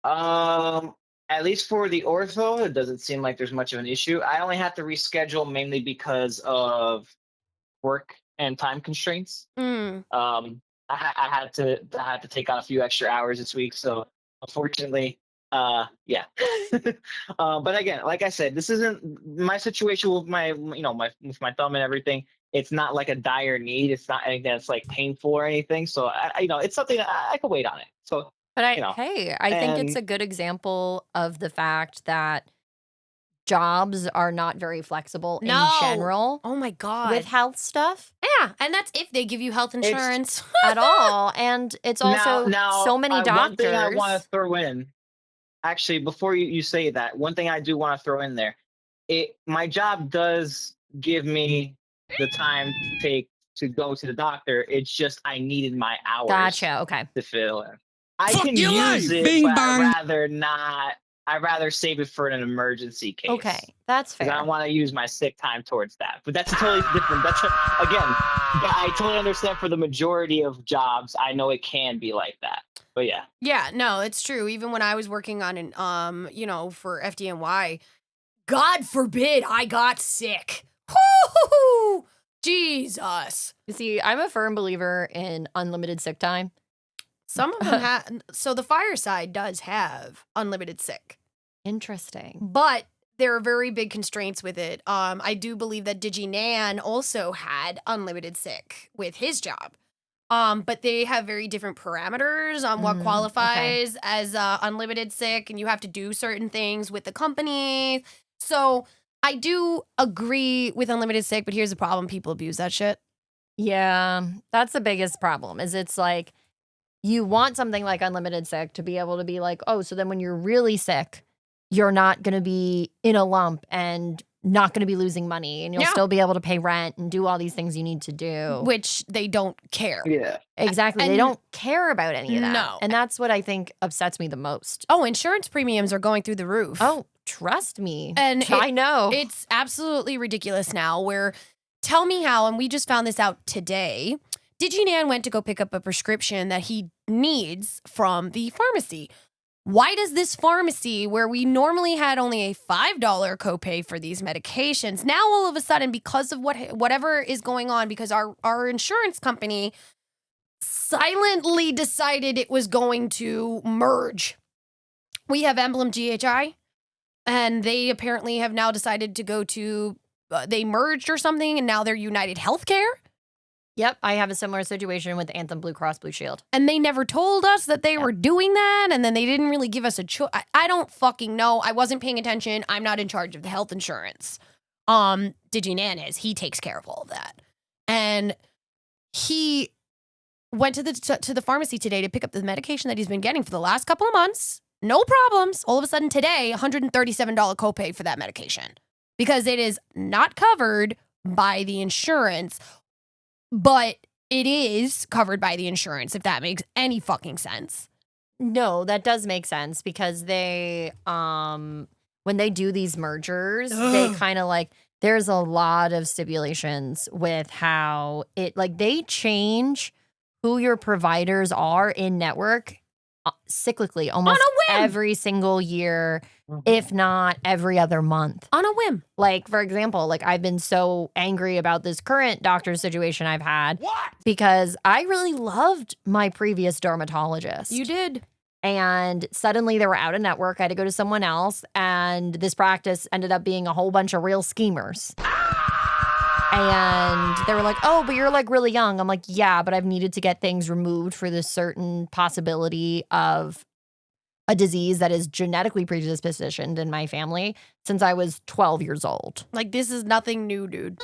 At least for the ortho, it doesn't seem like there's much of an issue. I only have to reschedule mainly because of work and time constraints. I had to take on a few extra hours this week, so unfortunately, yeah. But again, like I said, this isn't my situation with my with my thumb and everything. It's not like a dire need. It's not anything that's like painful or anything. So I it's something I could wait on it. So, but I think it's a good example of the fact that jobs are not very flexible in general. Oh my God. With health stuff. Yeah. And that's if they give you health insurance at all. And it's also so many doctors. One thing I want to throw in, actually, before you say that, one thing I do want to throw in there, my job does give me the time to go to the doctor. It's just I needed my hours. Gotcha. Okay. To fill in. I can use it, but I'd rather not. I'd rather save it for an emergency case. Okay, that's fair. I don't want to use my sick time towards that. But that's totally different. Again, I totally understand for the majority of jobs, I know it can be like that. But yeah. Yeah, no, it's true. Even when I was working on an for FDNY, God forbid I got sick. Woo-hoo-hoo! Jesus. You see, I'm a firm believer in unlimited sick time. Some of them have. So the fireside does have unlimited sick. Interesting. But there are very big constraints with it. I do believe that DigiNan also had unlimited sick with his job. But they have very different parameters on what qualifies as unlimited sick, and you have to do certain things with the company. So I do agree with unlimited sick, but here's the problem. People abuse that shit. Yeah, that's the biggest problem is it's like, you want something like unlimited sick to be able to be like, oh, so then when you're really sick, you're not going to be in a lump and not going to be losing money and you'll still be able to pay rent and do all these things you need to do. Which they don't care. Yeah. Exactly. They don't care about any of that. No. And that's what I think upsets me the most. Oh, insurance premiums are going through the roof. Oh, trust me. And I know. It's absolutely ridiculous now where, tell me how, and we just found this out today, DigiNan went to go pick up a prescription that he needs from the pharmacy. Why does this pharmacy, where we normally had only a $5 copay for these medications, now all of a sudden, because of whatever is going on, because our insurance company silently decided it was going to merge. We have Emblem GHI, and they apparently have now decided to go to, they merged or something, and now they're United Healthcare. Yep, I have a similar situation with Anthem Blue Cross Blue Shield. And they never told us that they were doing that, and then they didn't really give us a choice. I don't fucking know. I wasn't paying attention. I'm not in charge of the health insurance. DigiNan is. He takes care of all of that. And he went to the pharmacy today to pick up the medication that he's been getting for the last couple of months. No problems. All of a sudden today, $137 copay for that medication because it is not covered by the insurance. But it is covered by the insurance, if that makes any fucking sense. No, that does make sense because they, when they do these mergers, they kind of like, there's a lot of stipulations with how it, like, they change who your providers are in network cyclically almost every single year, if not every other month. On a whim. Like, for example, like I've been so angry about this current doctor situation I've had because I really loved my previous dermatologist. You did. And suddenly they were out of network. I had to go to someone else. And this practice ended up being a whole bunch of real schemers. And they were like, oh, but you're like really young. I'm like, yeah, but I've needed to get things removed for this certain possibility of a disease that is genetically predispositioned in my family since I was 12 years old. Like, this is nothing new, dude.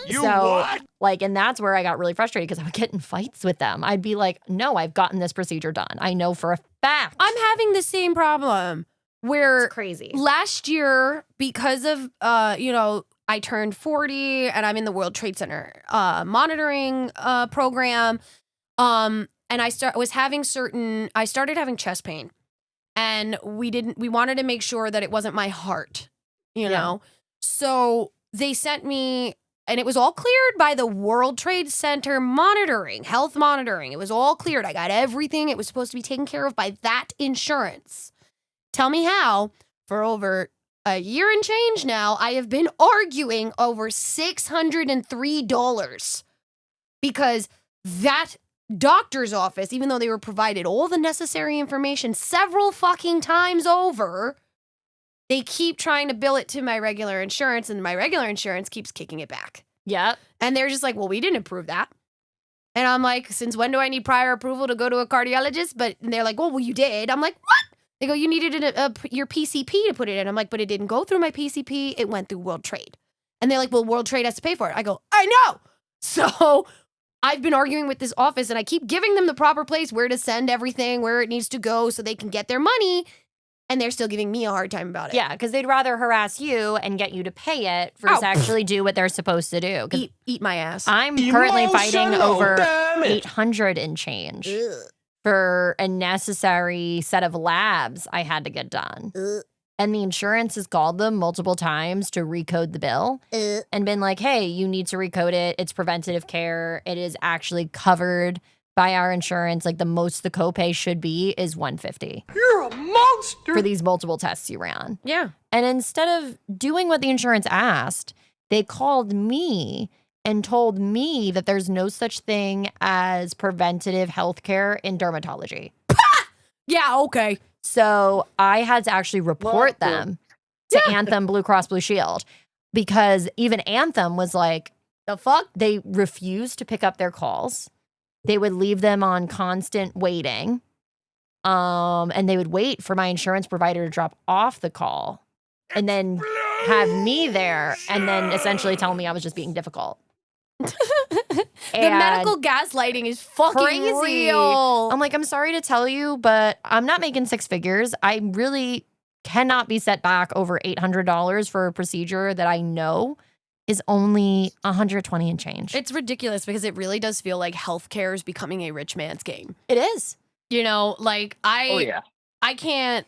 Like, and that's where I got really frustrated because I would get in fights with them. I'd be like, no, I've gotten this procedure done. I know for a fact. I'm having the same problem where It's crazy. last year, because of, I turned 40 and I'm in the World Trade Center monitoring program. And I started having chest pain. And we wanted to make sure that it wasn't my heart, you know? So they sent me, and it was all cleared by the World Trade Center monitoring, health monitoring. It was all cleared. I got everything. It was supposed to be taken care of by that insurance. Tell me how, for over a year and change now, I have been arguing over $603 because that doctor's office, even though they were provided all the necessary information several fucking times over, they keep trying to bill it to my regular insurance, and my regular insurance keeps kicking it back. Yep. And they're just like, well, we didn't approve that. And I'm like, since when do I need prior approval to go to a cardiologist? But they're like, well, you did. I'm like, what? They go, you needed your PCP to put it in. I'm like, but it didn't go through my PCP. It went through World Trade. And they're like, well, World Trade has to pay for it. I go, I know. So I've been arguing with this office, and I keep giving them the proper place where to send everything, where it needs to go so they can get their money, and they're still giving me a hard time about it. Yeah, because they'd rather harass you and get you to pay it versus actually do what they're supposed to do. Eat my ass. I'm currently fighting over damage. 800 and change for a necessary set of labs I had to get done. And the insurance has called them multiple times to recode the bill and been like, hey, you need to recode it. It's preventative care. It is actually covered by our insurance. Like, the most the copay should be is $150. You're a monster. For these multiple tests you ran. Yeah. And instead of doing what the insurance asked, they called me and told me that there's no such thing as preventative health care in dermatology. Yeah, okay. So I had to actually report them to Anthem Blue Cross Blue Shield, because even Anthem was like, the fuck? They refused to pick up their calls. They would leave them on constant waiting. And they would wait for my insurance provider to drop off the call and then have me there and then essentially tell me I was just being difficult. The medical gaslighting is fucking Crazy. real. I'm like, I'm sorry to tell you, but I'm not making six figures. I really cannot be set back over $800 for a procedure that I know is only 120 and change. It's ridiculous because it really does feel like healthcare is becoming a rich man's game. It is. You know, like Oh yeah. I can't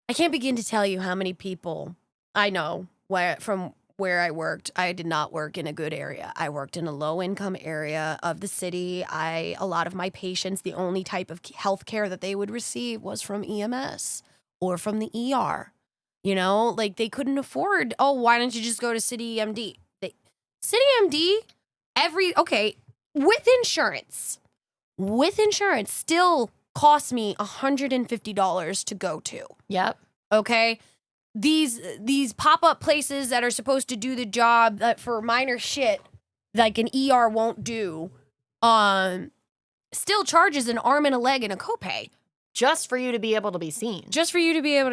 begin to tell you how many people I know from where I worked. I did not work in a good area. I worked in a low income area of the city. A lot of my patients, the only type of health care that they would receive was from EMS or from the ER. You know, like they couldn't afford, why don't you just go to City MD? City MD, with insurance still costs me $150 to go to. Yep. Okay. These pop-up places that are supposed to do the job that for minor shit like an ER won't do, still charges an arm and a leg and a copay. Just for you to be able to be seen. Just for you to be able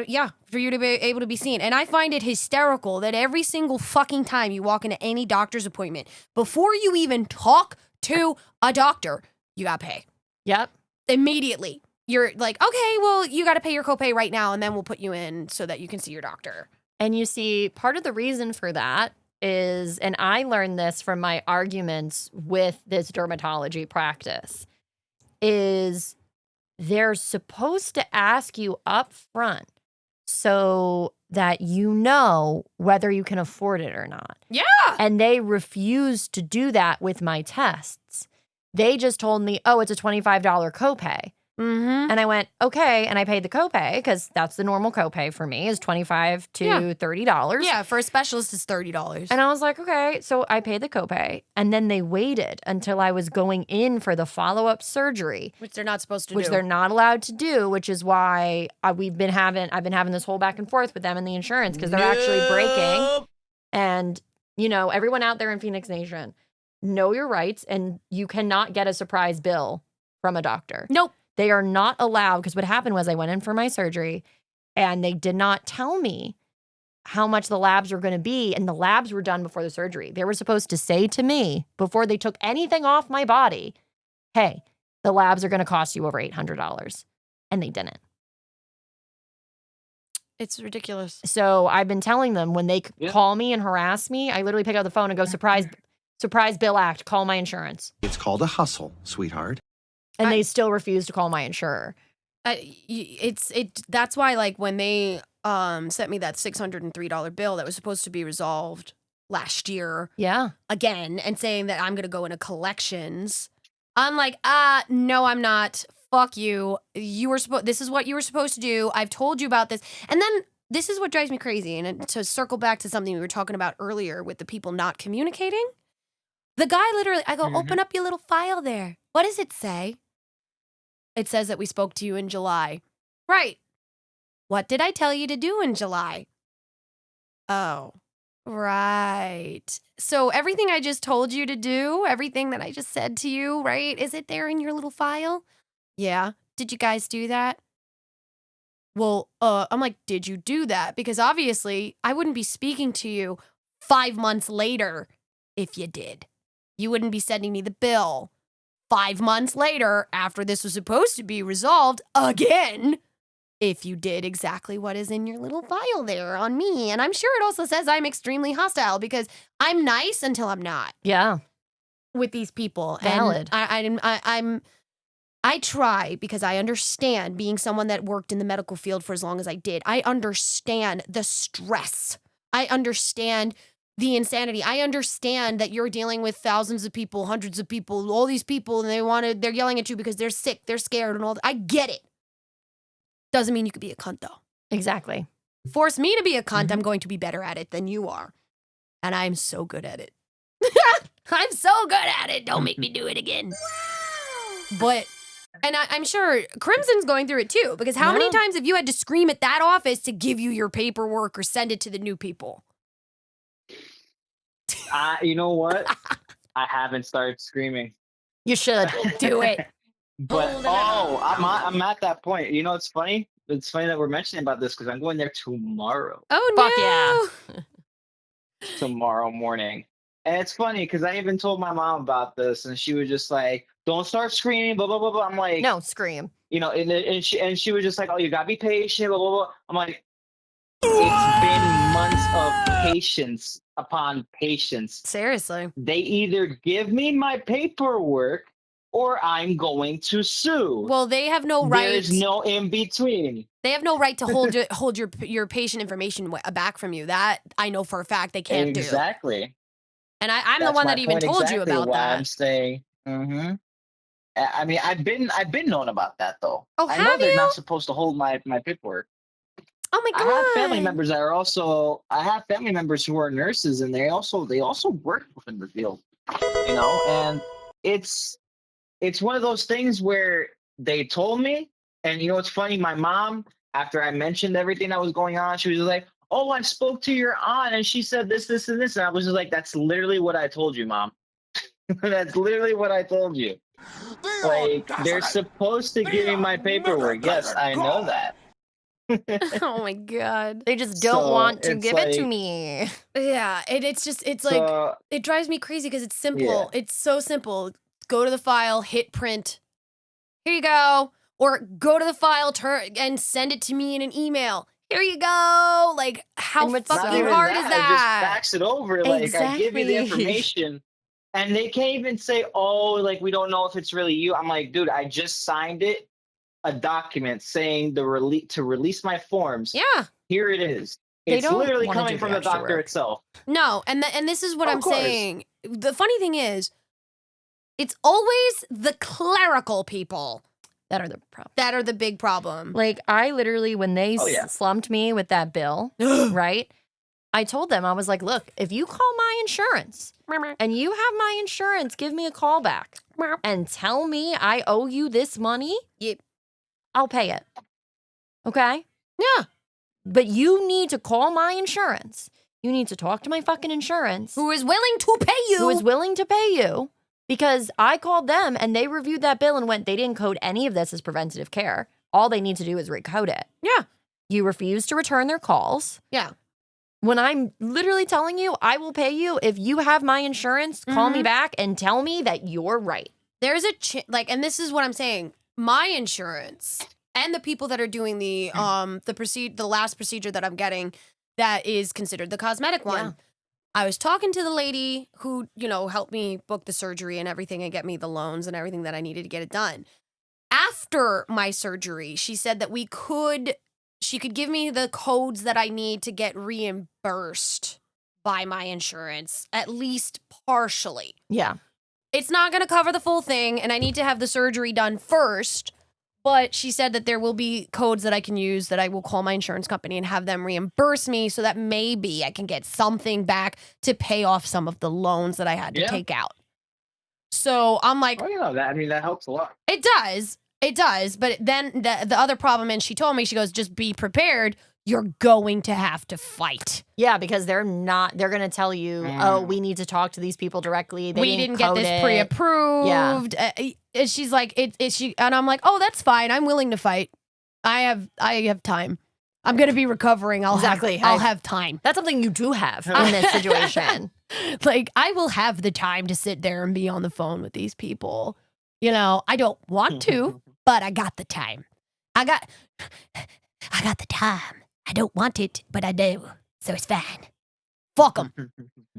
to be seen. And I find it hysterical that every single fucking time you walk into any doctor's appointment, before you even talk to a doctor, you gotta pay. Yep. Immediately. You're like, okay, well, you gotta pay your copay right now, and then we'll put you in so that you can see your doctor. And you see, part of the reason for that is, and I learned this from my arguments with this dermatology practice, is they're supposed to ask you up front so that you know whether you can afford it or not. Yeah. And they refused to do that with my tests. They just told me, oh, it's a $25 copay. Mm-hmm. And I went, okay. And I paid the copay because that's the normal copay for me is $25 to $30. Yeah, for a specialist, it's $30. And I was like, okay. So I paid the copay. And then they waited until I was going in for the follow-up surgery. Which they're not supposed to do. Which they're not allowed to do, which is why I've been having this whole back and forth with them and the insurance because they're actually breaking. And, you know, everyone out there in Phoenix Nation, know your rights and you cannot get a surprise bill from a doctor. Nope. They are not allowed, because what happened was I went in for my surgery and they did not tell me how much the labs were going to be, and the labs were done before the surgery. They were supposed to say to me before they took anything off my body, hey, the labs are going to cost you over $800. And they didn't. It's ridiculous. So I've been telling them when they call me and harass me, I literally pick up the phone and go, surprise bill act, call my insurance. It's called a hustle, sweetheart. And they still refuse to call my insurer. That's why, like, when they sent me that $603 bill that was supposed to be resolved last year, again, and saying that I'm gonna go into collections, I'm like, no, I'm not. Fuck you. This is what you were supposed to do. I've told you about this. And then this is what drives me crazy. And to circle back to something we were talking about earlier with the people not communicating, the guy literally, I go, open up your little file there. What does it say? It says that we spoke to you in July. Right. What did I tell you to do in July? Oh, right. So everything I just told you to do, everything that I just said to you, right? Is it there in your little file? Yeah. Did you guys do that? Well, I'm like, did you do that? Because obviously I wouldn't be speaking to you 5 months later if you did. You wouldn't be sending me the bill 5 months later after this was supposed to be resolved again if you did exactly what is in your little file there on me. And I'm sure it also says I'm extremely hostile because I'm nice until I'm not. Yeah. With these people. Valid. And I try because I understand, being someone that worked in the medical field for as long as I did, I understand the stress. I understand the insanity. I understand that you're dealing with thousands of people, hundreds of people, all these people, and they're yelling at you because they're sick, they're scared, and all that. I get it. Doesn't mean you could be a cunt, though. Exactly. Force me to be a cunt, I'm going to be better at it than you are. And I'm so good at it. I'm so good at it. Don't make me do it again. But... And I'm sure Crimson's going through it too, because how many times have you had to scream at that office to give you your paperwork or send it to the new people? You know what? I haven't started screaming. You should. Do it. But I'm at that point. You know, it's funny. It's funny that we're mentioning about this because I'm going there tomorrow. Oh, Fuck yeah. Tomorrow morning. And it's funny because I even told my mom about this, and she was just like, "Don't start screaming, blah blah blah blah." I'm like, "No, scream." You know, and she was just like, "Oh, you gotta be patient, blah blah blah." I'm like, it's been months of patience upon patience. Seriously. They either give me my paperwork or I'm going to sue. Well, they have no right. There's no in between. They have no right to hold your patient information back from you. That I know for a fact they can't do. Exactly. And I'm the one that even told you about that. I'm saying. I mean, I've been known about that though. Oh, I know they're not supposed to hold my paperwork. Oh my god! I have family members that are also. I have family members who are nurses, and they also work within the field. You know, and it's one of those things where they told me, and you know, it's funny. My mom, after I mentioned everything that was going on, she was like, "Oh, I spoke to your aunt, and she said this, this, and this." And I was just like, "That's literally what I told you, Mom. That's literally what I told you. Like, they're supposed to give me my paperwork. Yes, I know that." Oh my god. They just don't want to give it to me. Yeah, it's like, it drives me crazy because it's simple. Yeah. It's so simple. Go to the file, hit print. Here you go. Or go to the file, and send it to me in an email. Here you go. Like, how fucking hard is that? Just fax it over. Like, I give you the information. And they can't even say, "Oh, like, we don't know if it's really you." I'm like, dude, I just signed it. A document saying to release my forms. Yeah. Here it is. It's literally coming from the doctor itself. No, and this is what I'm saying. The funny thing is, it's always the clerical people that are the problem. That are the big problem. Like, I literally, when they slumped me with that bill, right? I told them, I was like, look, if you call my insurance and you have my insurance, give me a call back and tell me I owe you this money. Yep. I'll pay it. Okay? Yeah. But you need to call my insurance. You need to talk to my fucking insurance. Who is willing to pay you. Who is willing to pay you. Because I called them and they reviewed that bill and went, they didn't code any of this as preventative care. All they need to do is recode it. Yeah. You refuse to return their calls. Yeah. When I'm literally telling you, I will pay you. If you have my insurance, call me back and tell me that you're right. There's a and this is what I'm saying. My insurance and the people that are doing the last procedure that I'm getting that is considered the cosmetic one. Yeah. I was talking to the lady who, helped me book the surgery and everything and get me the loans and everything that I needed to get it done. After my surgery, she said that she could give me the codes that I need to get reimbursed by my insurance, at least partially. Yeah. It's not going to cover the full thing, and I need to have the surgery done first. But she said that there will be codes that I can use that I will call my insurance company and have them reimburse me so that maybe I can get something back to pay off some of the loans that I had to take out. So I'm like, that helps a lot. It does. It does. But then the other problem, and she told me, she goes, just be prepared. You're going to have to fight. Yeah, because they're going to tell you, oh, we need to talk to these people directly. We didn't get this pre-approved. Yeah. And she's like, and I'm like, oh, that's fine. I'm willing to fight. I have time. I'm going to be recovering. I'll have time. That's something you do have in this situation. Like, I will have the time to sit there and be on the phone with these people. I don't want to, but I got the time. I got the time. I don't want it, but I do. So it's fine. Fuck them.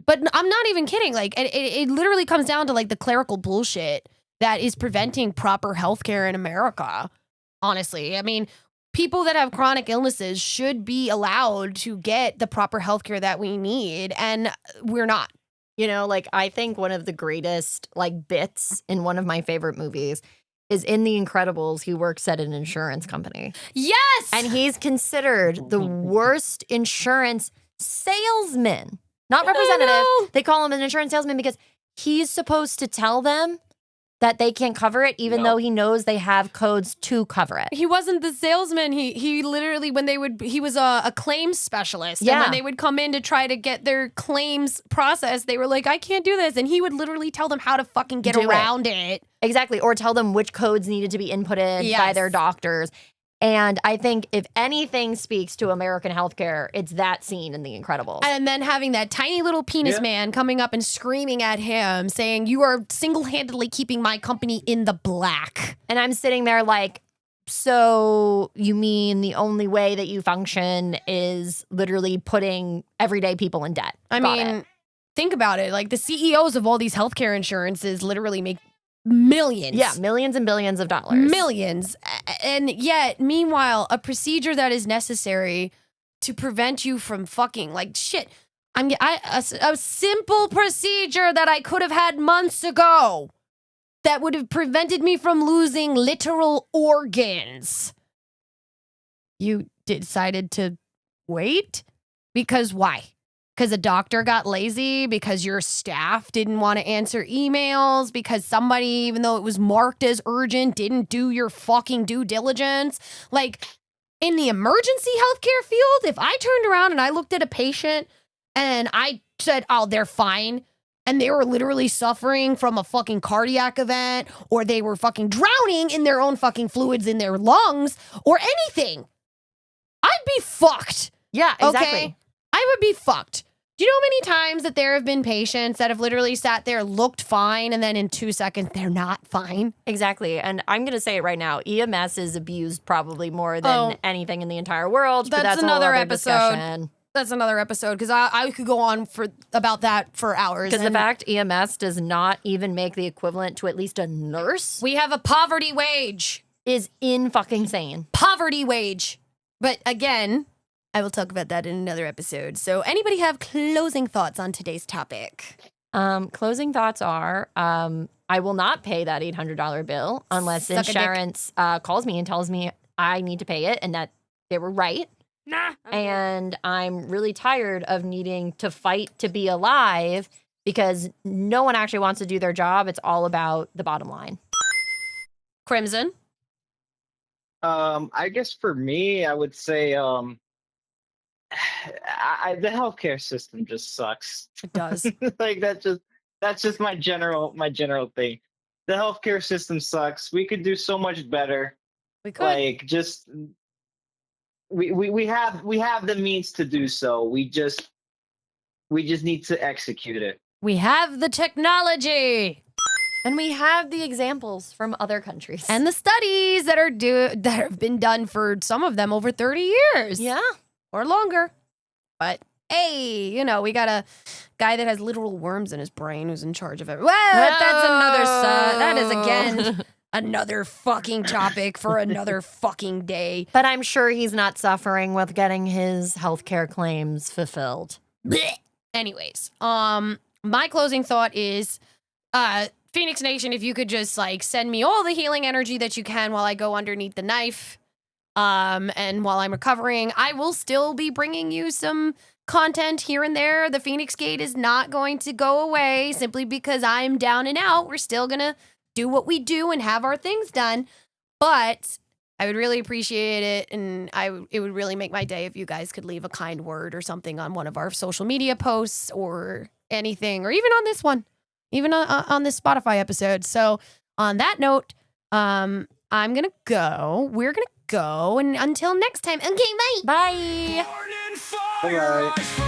But I'm not even kidding. Like, it literally comes down to, like, the clerical bullshit that is preventing proper healthcare in America. Honestly. I mean, people that have chronic illnesses should be allowed to get the proper healthcare that we need, and we're not. I think one of the greatest, bits in one of my favorite movies is in The Incredibles. He works at an insurance company. Yes! And he's considered the worst insurance salesman. Not representative. They call him an insurance salesman because he's supposed to tell them that they can't cover it, even though he knows they have codes to cover it. He wasn't the salesman. He literally, he was a claims specialist. Yeah. And when they would come in to try to get their claims processed, they were like, I can't do this. And he would literally tell them how to fucking get around it. Exactly. Or tell them which codes needed to be inputted by their doctors. And I think if anything speaks to American healthcare, it's that scene in The Incredibles. And then having that tiny little penis man coming up and screaming at him, saying, you are single-handedly keeping my company in the black. And I'm sitting there like, so you mean the only way that you function is literally putting everyday people in debt? I mean, think about it. Like, the CEOs of all these healthcare insurances literally make millions. Yeah, millions and billions of dollars. Millions. And yet, meanwhile, a procedure that is necessary to prevent you from fucking, like, shit. A simple procedure that I could have had months ago that would have prevented me from losing literal organs. You decided to wait? Because why? Because a doctor got lazy, because your staff didn't want to answer emails, because somebody, even though it was marked as urgent, didn't do your fucking due diligence. Like, in the emergency healthcare field, if I turned around and I looked at a patient and I said, oh, they're fine, and they were literally suffering from a fucking cardiac event, or they were fucking drowning in their own fucking fluids in their lungs, or anything, I'd be fucked. Yeah, exactly. Okay? I would be fucked. Do you know how many times that there have been patients that have literally sat there, looked fine, and then in 2 seconds, they're not fine? Exactly. And I'm going to say it right now. EMS is abused probably more than anything in the entire world. But that's another a whole other episode. discussion. That's another episode, because I could go on about that for hours. Because the fact EMS does not even make the equivalent to at least a nurse. We have a poverty wage. Is in-fucking-sane. Poverty wage. But again, I will talk about that in another episode. So anybody have closing thoughts on today's topic? Closing thoughts are, I will not pay that $800 bill unless insurance calls me and tells me I need to pay it and that they were right. Nah. And I'm really tired of needing to fight to be alive because no one actually wants to do their job. It's all about the bottom line. Crimson? I guess for me, I would say the healthcare system just sucks. It does. Like, that just That's just my general thing. The healthcare system sucks. We could do so much better. We could. Like just we have the means to do so. We just need to execute it. We have the technology And we have the examples from other countries. and the studies that have been done for some of them over 30 years. yeah. Or longer. But hey, you know, we got a guy that has literal worms in his brain who's in charge of it. Well, that's another that is again another fucking topic for another fucking day. But I'm sure he's not suffering with getting his healthcare claims fulfilled. Blech. Anyways, my closing thought is Phoenix Nation, if you could just like send me all the healing energy that you can while I go underneath the knife. And while I'm recovering, I will still be bringing you some content here and there. The Phoenix Gate is not going to go away simply because I'm down and out. We're still going to do what we do and have our things done. But I would really appreciate it. And it would really make my day if you guys could leave a kind word or something on one of our social media posts or anything, or even on this one, even on this Spotify episode. So on that note, I'm going to go. We're going to go. And until next time. Okay, bye. Bye. Bye.